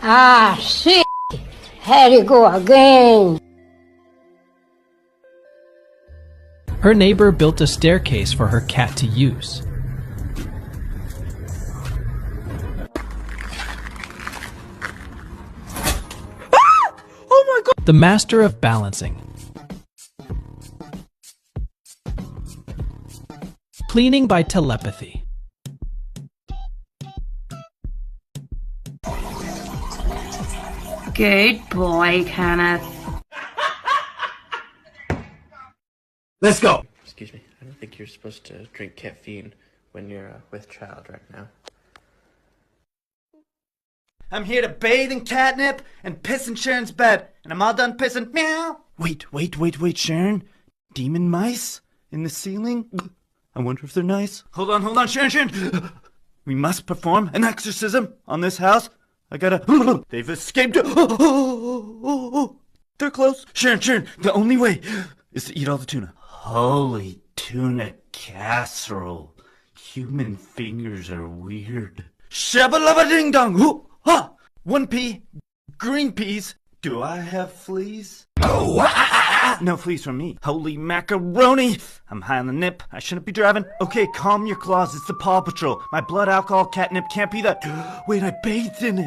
Ah, shit! Here you go again. Her neighbor built a staircase for her cat to use. Oh my god! The master of balancing. Cleaning by telepathy. Good boy, Kenneth. Let's go! Excuse me, I don't think you're supposed to drink caffeine when you're with child right now. I'm here to bathe in catnip and piss in Sharon's bed, and I'm all done pissing. Meow! Wait, Sharon. Demon mice in the ceiling? I wonder if they're nice. Hold on, Sharon. We must perform an exorcism on this house. I gotta... They've escaped. They're close. Sharon, the only way is to eat all the tuna. Holy tuna casserole. Human fingers are weird. Shabba-lubba-ding-dong. Ooh, ha! 1 pea. Green peas. Do I have fleas? No fleas from me. Holy macaroni! I'm high on the nip. I shouldn't be driving. Okay, calm your claws. It's the Paw Patrol. My blood alcohol catnip can't be that. Wait, I bathed in it.